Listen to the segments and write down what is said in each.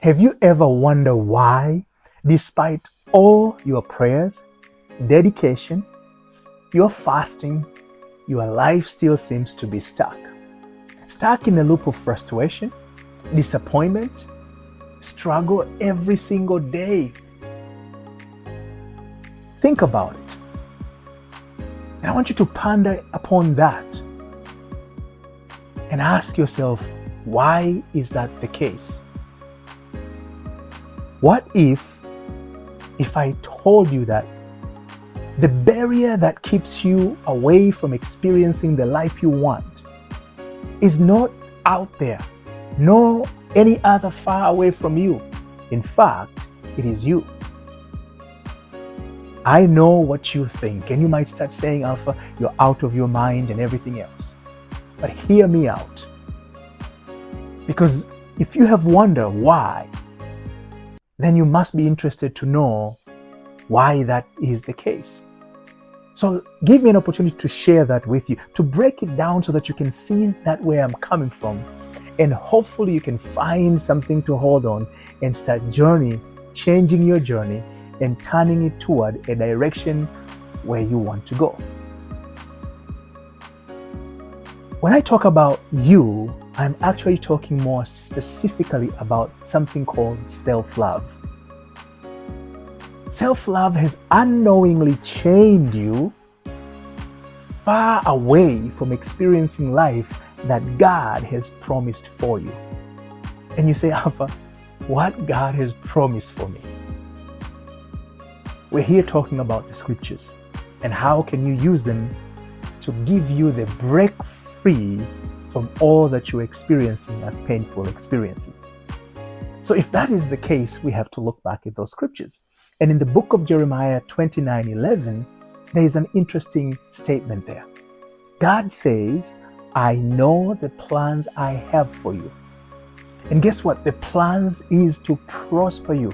Have you ever wondered why, despite all your prayers, dedication, your fasting, your life still seems to be stuck? Stuck in a loop of frustration, disappointment, struggle every single day. Think about it. And I want you to ponder upon that and ask yourself, why is that the case? What if I told you that the barrier that keeps you away from experiencing the life you want is not out there, nor any other far away from you? In fact, it is you. I know what you think, and you might start saying, Alpha, you're out of your mind and everything else. But hear me out. Because if you have wondered why, then you must be interested to know why that is the case. So give me an opportunity to share that with you, to break it down so that you can see that where I'm coming from. And hopefully you can find something to hold on and start changing your journey and turning it toward a direction where you want to go. When I talk about you, I'm actually talking more specifically about something called self-love. Self-love has unknowingly chained you far away from experiencing life that God has promised for you. And you say, Alpha, what God has promised for me? We're here talking about the scriptures and how can you use them to give you the break free from all that you're experiencing as painful experiences. So if that is the case, we have to look back at those scriptures. And in the book of Jeremiah 29:11, there is an interesting statement there. God says, I know the plans I have for you. And guess what? The plans is to prosper you.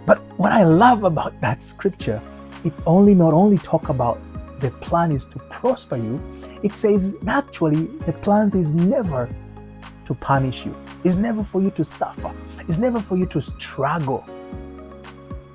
But what I love about that scripture, it not only talk about the plan is to prosper you, it says actually the plans is never to punish you. It's never for you to suffer. It's never for you to struggle.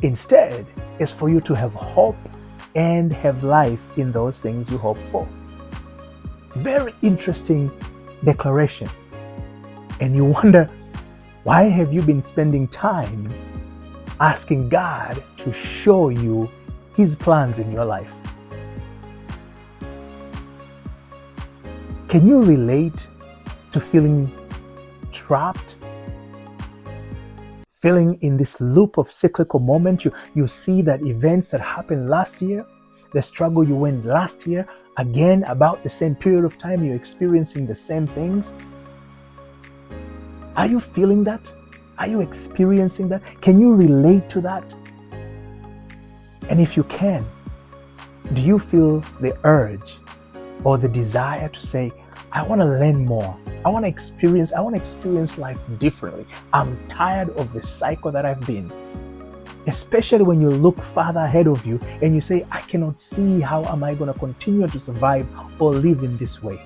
Instead, it's for you to have hope and have life in those things you hope for. Very interesting declaration. And you wonder, why have you been spending time asking God to show you His plans in your life? Can you relate to feeling trapped? Feeling in this loop of cyclical moment? You see that events that happened last year, the struggle you went last year, again about the same period of time you're experiencing the same things. Are you feeling that? Are you experiencing that? Can you relate to that? And if you can, do you feel the urge or the desire to say, I want to learn more. I want to experience life differently. I'm tired of the cycle that I've been. Especially when you look farther ahead of you and you say, I cannot see how am I going to continue to survive or live in this way.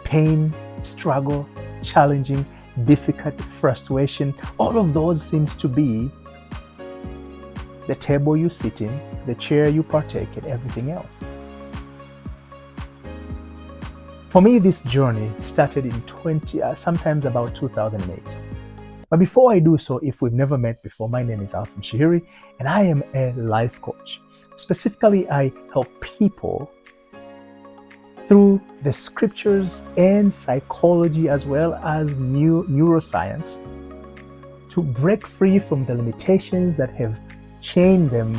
Pain, struggle, challenging, difficult, frustration, all of those seems to be the table you sit in, the chair you partake in, everything else. For me, this journey started in sometimes about 2008. But before I do so, if we've never met before, my name is Alfam Shihiri, and I am a life coach. Specifically, I help people through the scriptures and psychology as well as neuroscience to break free from the limitations that have chained them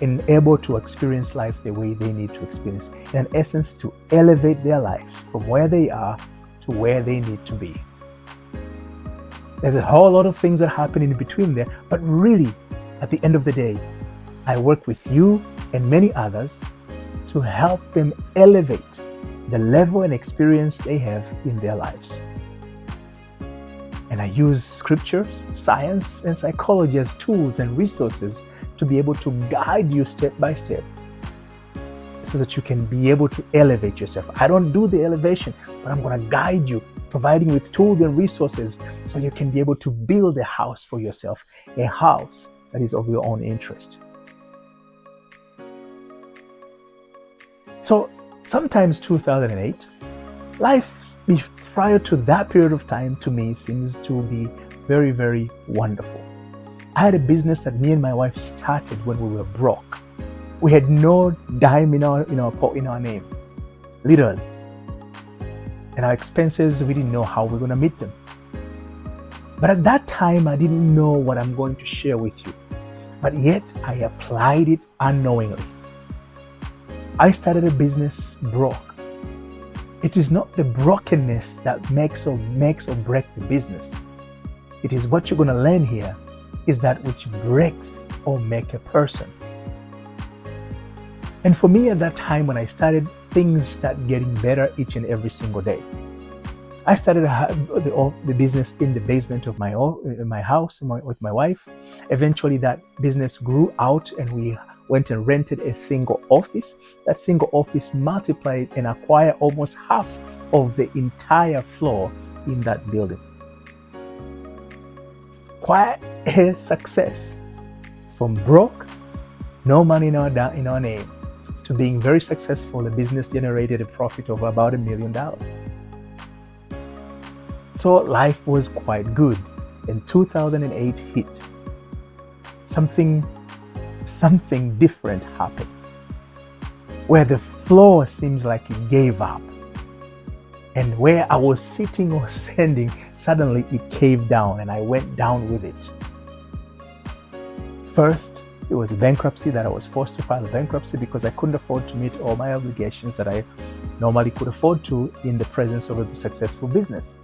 and able to experience life the way they need to experience. In essence, to elevate their lives from where they are to where they need to be. There's a whole lot of things that happen in between there, but really, at the end of the day, I work with you and many others to help them elevate the level and experience they have in their lives. And I use scripture, science, and psychology as tools and resources to be able to guide you step by step so that you can be able to elevate yourself. I don't do the elevation, but I'm going to guide you providing with tools and resources so you can be able to build a house for yourself, a house that is of your own interest. So sometimes 2008, life prior to that period of time to me seems to be very, very wonderful. I had a business that me and my wife started when we were broke. We had no dime in our name, literally. And our expenses, we didn't know how we were going to meet them. But at that time, I didn't know what I'm going to share with you. But yet, I applied it unknowingly. I started a business broke. It is not the brokenness that makes or break the business. It is what you're going to learn here is that which breaks or makes a person. And for me at that time when I started, things started getting better each and every single day. I started the business in the basement of my house with my wife. Eventually that business grew out and we went and rented a single office. That single office multiplied and acquired almost half of the entire floor in that building. Quite a success. From broke, no money in our name, to being very successful, the business generated a profit of about $1 million. So life was quite good. And 2008 hit. Something different happened, where the floor seems like it gave up. And where I was sitting or standing, suddenly it caved down and I went down with it. First, it was a bankruptcy that I was forced to file a bankruptcy because I couldn't afford to meet all my obligations that I normally could afford to in the presence of a successful business.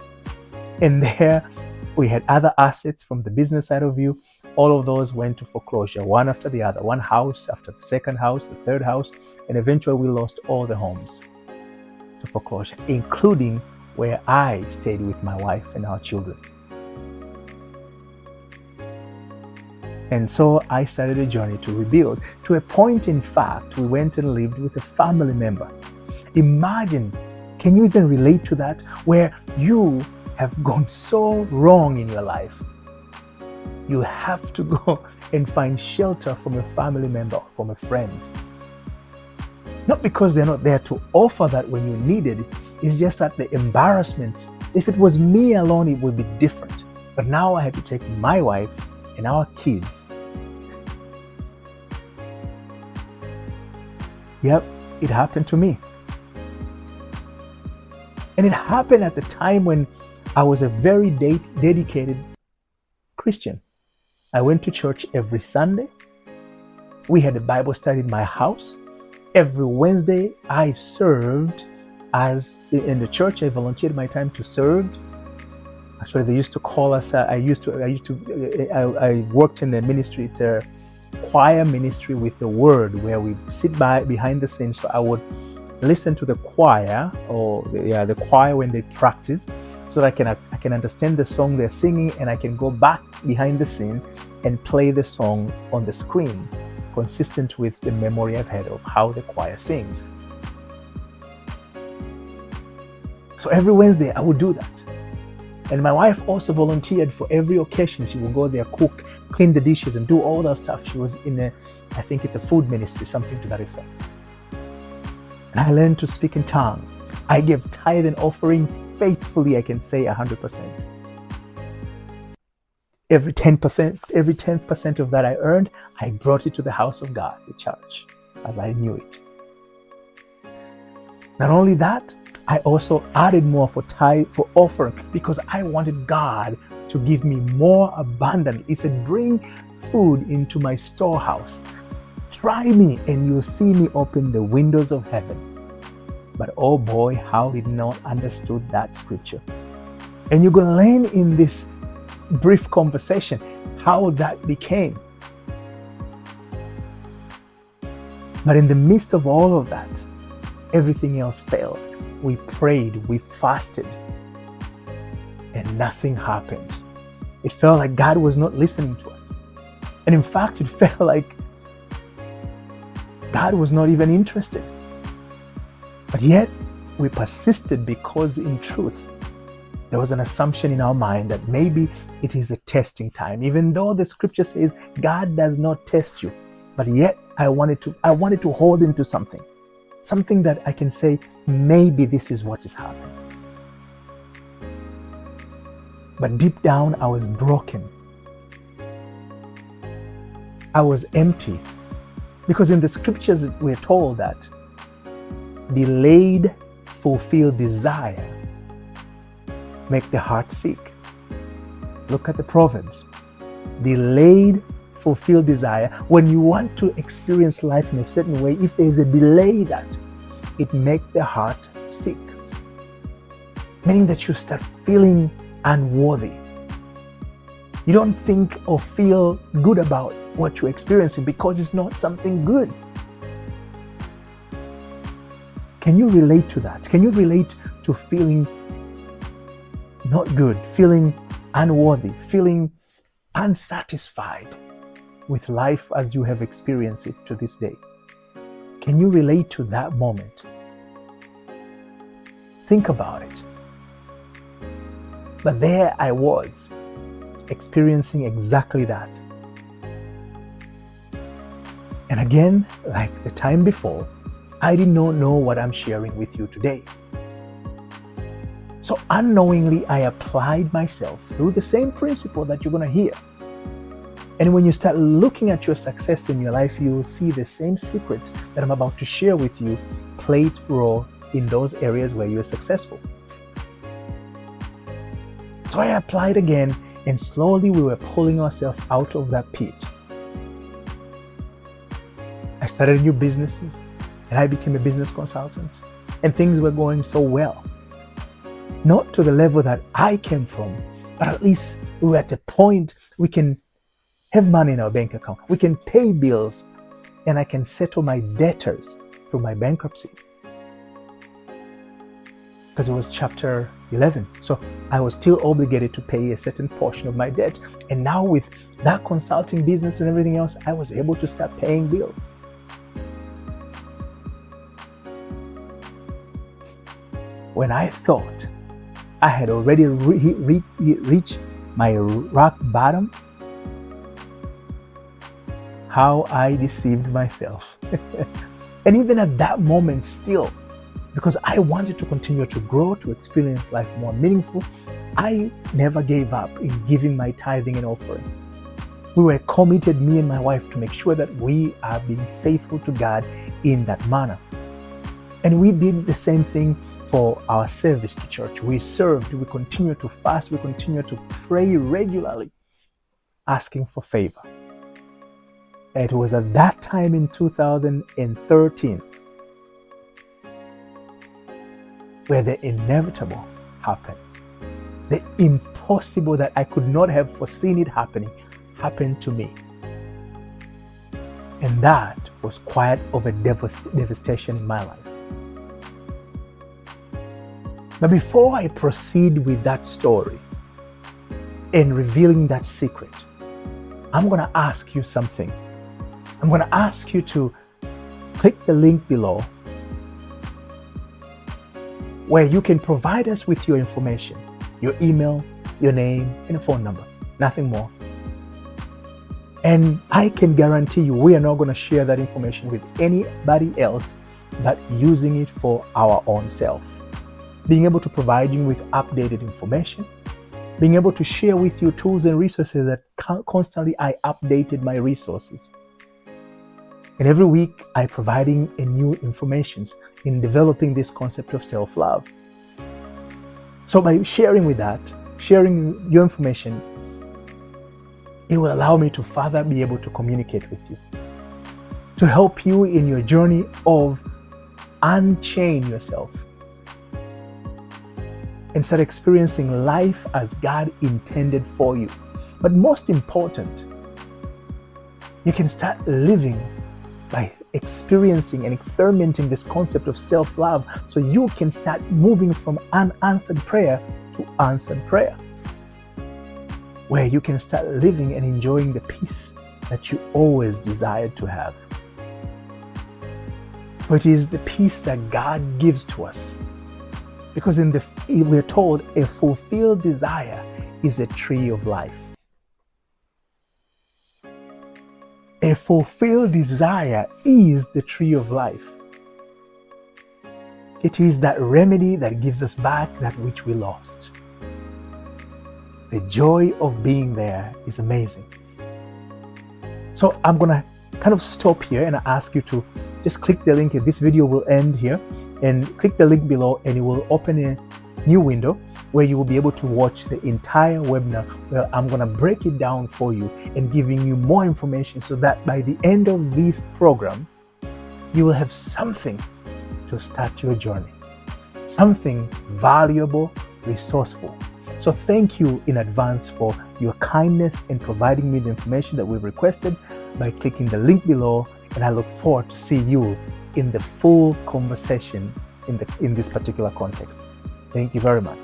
And there we had other assets from the business side of view. All of those went to foreclosure, one after the other, one house after the second house, the third house, and eventually we lost all the homes to foreclosure, including where I stayed with my wife and our children. And so I started a journey to rebuild. To a point, in fact, we went and lived with a family member. Imagine, can you even relate to that? Where you have gone so wrong in your life, you have to go and find shelter from a family member, from a friend. Not because they're not there to offer that when you need it, it's just that the embarrassment, if it was me alone, it would be different. But now I had to take my wife and our kids. Yep, it happened to me. And it happened at the time when I was a very dedicated Christian. I went to church every Sunday. We had a Bible study in my house. Every Wednesday, I served in the church. I volunteered my time to serve. Actually, they used to call us. I worked in the ministry. It's a choir ministry with the word, where we sit behind the scenes. So I would listen to the choir the choir when they practice, so that I can understand the song they're singing, and I can go back behind the scene and play the song on the screen, consistent with the memory I've had of how the choir sings. So every Wednesday I would do that. And my wife also volunteered for every occasion. She would go there, cook, clean the dishes, and do all that stuff. She was in I think it's a food ministry, something to that effect. And I learned to speak in tongues. I gave tithe and offering faithfully, I can say 100%. Every 10% of that I earned, I brought it to the house of God, the church, as I knew it. Not only that, I also added more for tithe, for offering, because I wanted God to give me more abundantly. He said, bring food into my storehouse. Try me and you'll see me open the windows of heaven. But oh boy, how did not understood that scripture. And you're going to learn in this brief conversation how that became. But in the midst of all of that, everything else failed. We prayed, we fasted, and nothing happened. It felt like God was not listening to us. And in fact, it felt like God was not even interested. But yet, we persisted because in truth, There was an assumption in our mind that maybe it is a testing time, even though the scripture says God does not test you. But yet I wanted to hold into something that I can say, maybe this is what is happening. But deep down, I was broken. I was empty. Because in the scriptures, we're told that delayed fulfilled desire make the heart sick. Look at the Proverbs. Delayed fulfilled desire. When you want to experience life in a certain way, if there's a delay, that it makes the heart sick. Meaning that you start feeling unworthy. You don't think or feel good about what you're experiencing because it's not something good. Can you relate to that? Can you relate to feeling not good, feeling unworthy, feeling unsatisfied with life as you have experienced it to this day? Can you relate to that moment? Think about it. But there I was, experiencing exactly that. And again, like the time before, I did not know what I'm sharing with you today. So unknowingly, I applied myself through the same principle that you're going to hear. And when you start looking at your success in your life, you will see the same secret that I'm about to share with you play its role in those areas where you're successful. So I applied again, and slowly we were pulling ourselves out of that pit. I started new businesses, and I became a business consultant, and things were going so well. Not to the level that I came from, but at least we were at a point we can have money in our bank account. We can pay bills, and I can settle my debtors through my bankruptcy. Because it was chapter 11. So I was still obligated to pay a certain portion of my debt. And now with that consulting business and everything else, I was able to start paying bills. When I thought I had already reached my rock bottom, how I deceived myself. And even at that moment still, because I wanted to continue to grow, to experience life more meaningful, I never gave up in giving my tithing and offering. We were committed, me and my wife, to make sure that we are being faithful to God in that manner. And we did the same thing for our service to church. We served, we continue to fast, we continue to pray regularly, asking for favor. It was at that time in 2013 where the inevitable happened. The impossible that I could not have foreseen it happened to me. And that was quite of a devastation in my life. But before I proceed with that story and revealing that secret, I'm going to ask you something. I'm going to ask you to click the link below where you can provide us with your information, your email, your name, and a phone number. Nothing more. And I can guarantee you we are not going to share that information with anybody else but using it for our own self. Being able to provide you with updated information, being able to share with you tools and resources that constantly I updated my resources. And every week I providing a new information in developing this concept of self-love. So by sharing your information, it will allow me to further be able to communicate with you, to help you in your journey of unchain yourself and start experiencing life as God intended for you. But most important, you can start living by experiencing and experimenting this concept of self-love, so you can start moving from unanswered prayer to answered prayer, where you can start living and enjoying the peace that you always desired to have. For it is the peace that God gives to us Because we're told a fulfilled desire is a tree of life. A fulfilled desire is the tree of life. It is that remedy that gives us back that which we lost. The joy of being there is amazing. So I'm going to kind of stop here and ask you to just click the link. This video will end here, and click the link below and it will open a new window where you will be able to watch the entire webinar, where I'm going to break it down for you and giving you more information, so that by the end of this program, you will have something to start your journey, something valuable, resourceful. So thank you in advance for your kindness in providing me the information that we've requested by clicking the link below, and I look forward to see you in the full conversation in this particular context. Thank you very much.